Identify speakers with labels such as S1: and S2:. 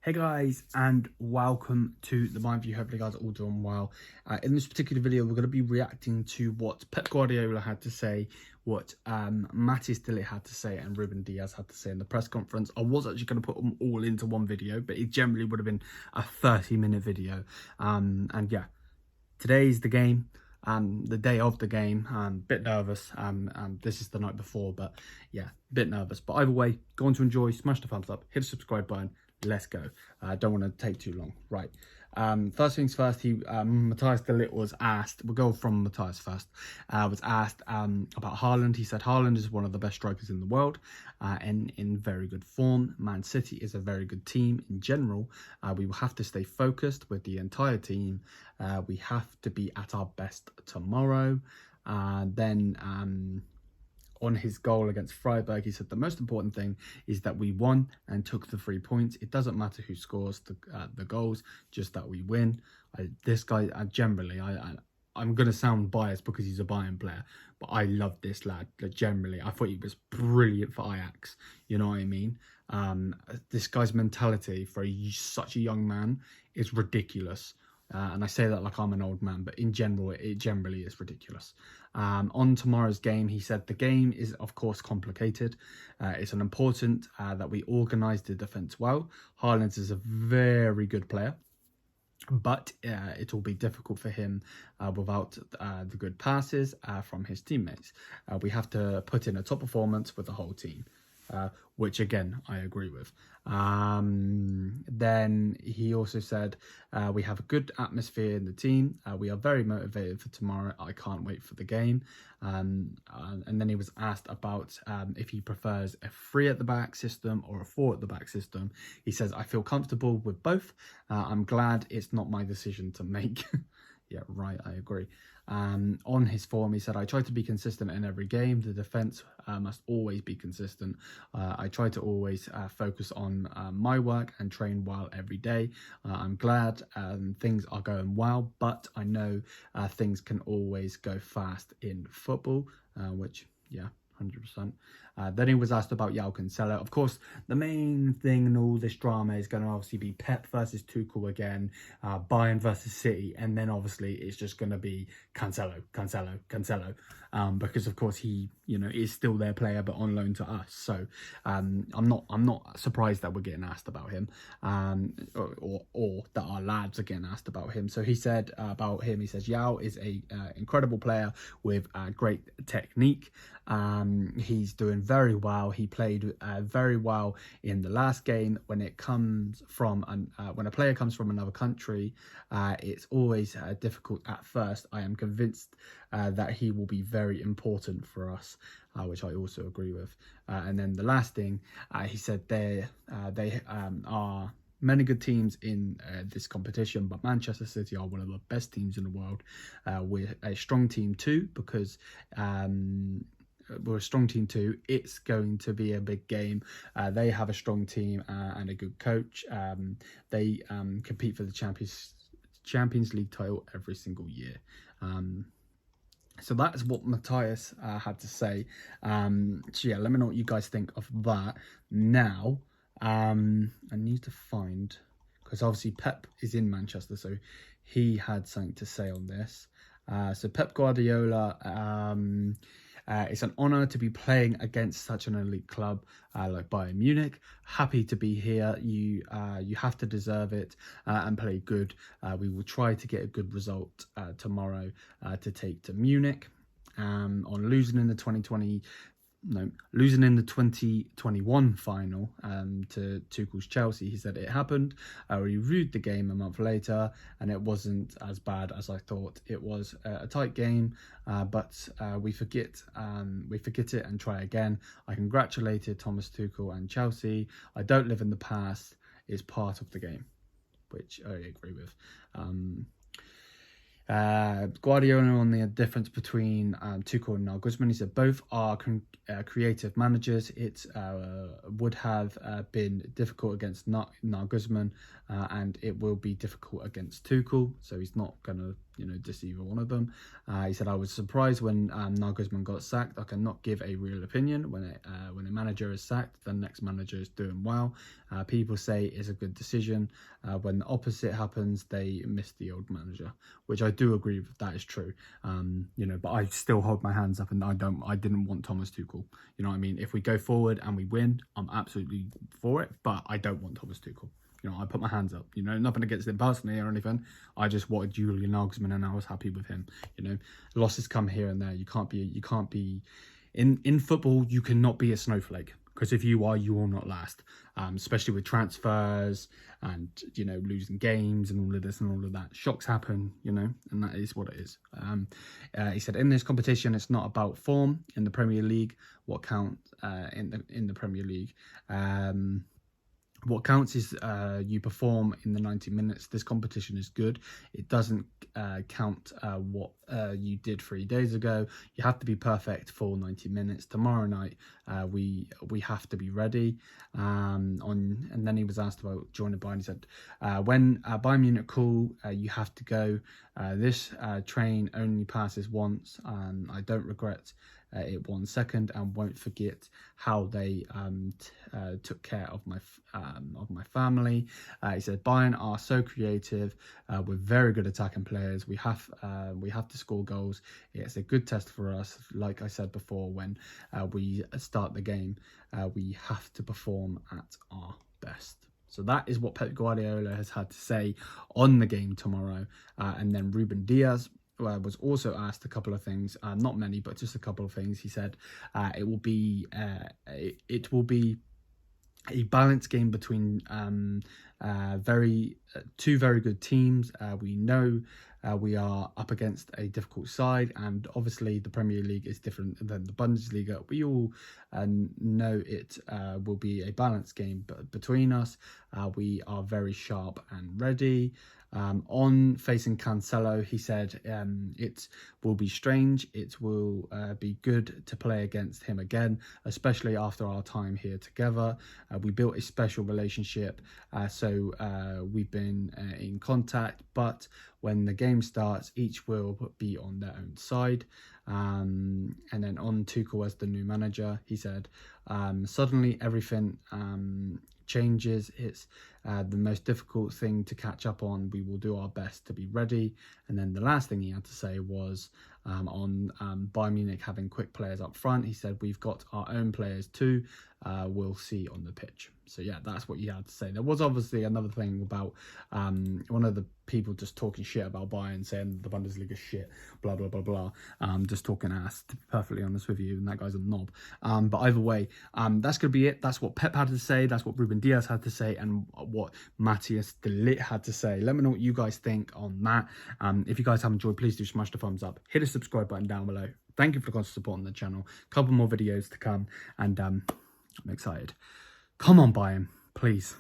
S1: Hey guys, and welcome to the Bayern View. Hopefully you guys are all doing well. In this particular video, we're going to be reacting to what Pep Guardiola had to say, what Matthijs had to say, and Ruben Diaz had to say in the press conference. I was actually going to put them all into one video, but it generally would have been a 30-minute video. And yeah, today's the game. The day of the game. Bit nervous. This is the night before, but yeah, bit nervous. But either way, go on to enjoy. Smash the thumbs up. Hit the subscribe button. Let's go. Don't want to take too long. Right. First things first. Matthijs was asked. We'll go from Matthijs first. Was asked about Haaland. He said Haaland is one of the best strikers in the world, and in very good form. Man City is a very good team in general. We will have to stay focused with the entire team. We have to be at our best tomorrow. Then on his goal against Freiburg, he said the most important thing is that we won and took the 3 points. It doesn't matter who scores the goals, just that we win. This guy, generally, I'm going to sound biased because he's a Bayern player, but I love this lad. Generally, I thought he was brilliant for Ajax. You know what I mean? This guy's mentality for such a young man is ridiculous. And I say that like I'm an old man, but in general, it generally is ridiculous. On tomorrow's game, he said the game is, of course, complicated. It's an important that we organise the defence well. Haaland is a very good player, but it will be difficult for him without the good passes from his teammates. We have to put in a top performance with the whole team. Which again I agree with. Then he also said we have a good atmosphere in the team. We are very motivated for tomorrow. I can't wait for the game. And then he was asked about if he prefers a 3 at the back system or a 4 at the back system. He says, I feel comfortable with both. I'm glad it's not my decision to make. Yeah, right, I agree. On his form, he said, I try to be consistent in every game. The defence must always be consistent. I try to always focus on my work and train well every day. I'm glad things are going well, but I know things can always go fast in football, which, yeah, 100%. Then he was asked about João Cancelo. Of course, the main thing in all this drama is going to obviously be Pep versus Tuchel again, Bayern versus City, and then obviously it's just going to be Cancelo, because of course he, is still their player but on loan to us. So I'm not surprised that we're getting asked about him, or that our lads are getting asked about him. So he said about him, he says João is a incredible player with great technique. He's doing very well. He played very well in the last game. When it comes from when a player comes from another country, it's always difficult at first. I am convinced that he will be very important for us, which I also agree with. And then the last thing, he said they are many good teams in this competition, but Manchester City are one of the best teams in the world. We're a strong team too, because we're a strong team too. It's going to be a big game. They have a strong team and a good coach. They compete for the Champions League title every single year. So that's what Matthijs had to say. So yeah, let me know what you guys think of that. Now, I need to find, because obviously Pep is in Manchester, so he had something to say on this. So Pep Guardiola, it's an honour to be playing against such an elite club like Bayern Munich. Happy to be here. You have to deserve it and play good. We will try to get a good result tomorrow to take to Munich. On losing in the 2021 final to Tuchel's Chelsea. He said it happened. We reviewed the game a month later, and it wasn't as bad as I thought. It was a tight game, but we forget it and try again. I congratulated Thomas Tuchel and Chelsea. I don't live in the past. It's part of the game, which I agree with. Guardiola on the difference between Tuchel and Nagelsmann. He said both are creative managers. It would have been difficult against Nagelsmann, and it will be difficult against Tuchel. So he's not going to, diss either one of them. He said, I was surprised when Nagelsmann got sacked. I cannot give a real opinion. When a manager is sacked, the next manager is doing well. People say it's a good decision. When the opposite happens, they miss the old manager, which I do agree with. That is true. But I still hold my hands up, and I didn't want Thomas Tuchel. You know what I mean? If we go forward and we win, I'm absolutely for it, but I don't want Thomas Tuchel. I put my hands up, nothing against him personally or anything. I just wanted Julian Nagelsmann, and I was happy with him. Losses come here and there. You can't be in football. You cannot be a snowflake, because if you are, you will not last. Especially with transfers and losing games and all of this and all of that. Shocks happen, and that is what it is. He said, in this competition, it's not about form in the Premier League. What counts in the Premier League? What counts is you perform in the 90 minutes. This competition is good. It doesn't count what you did 3 days ago. You have to be perfect for 90 minutes. Tomorrow night, we have to be ready. And then he was asked about joining Bayern. He said, when Bayern Munich call, you have to go. This train only passes once, and I don't regret it 1 second, and won't forget how they took care of my family. He said Bayern are so creative. We're very good attacking players. We have to score goals. It's a good test for us. Like I said before, when we start the game, we have to perform at our best. So that is what Pep Guardiola has had to say on the game tomorrow. And then Ruben Diaz was also asked a couple of things, not many, but just a couple of things. He said it will be a balanced game between two very good teams. We know we are up against a difficult side, and obviously the Premier League is different than the Bundesliga. We all know it will be a balanced game between us. We are very sharp and ready. On facing Cancelo, he said it will be strange. It will be good to play against him again, especially after our time here together. We built a special relationship, so we've been in contact, but when the game starts, each will be on their own side. And then on Tuchel as the new manager, he said, suddenly everything changes. It's the most difficult thing to catch up on. We will do our best to be ready. And then the last thing he had to say was on Bayern Munich having quick players up front. He said, we've got our own players too. We'll see on the pitch. So yeah, that's what he had to say. There was obviously another thing about one of the people just talking shit about Bayern, saying the Bundesliga shit, blah blah blah blah. Just talking ass, to be perfectly honest with you, and that guy's a knob. But either way, that's gonna be it. That's what Pep had to say. That's what Ruben Diaz had to say, and what Matthijs de Ligt had to say. Let me know what you guys think on that. If you guys have enjoyed, please do smash the thumbs up. Hit the subscribe button down below. Thank you for the constant support on the channel. A couple more videos to come, and I'm excited. Come on, Bayern, please.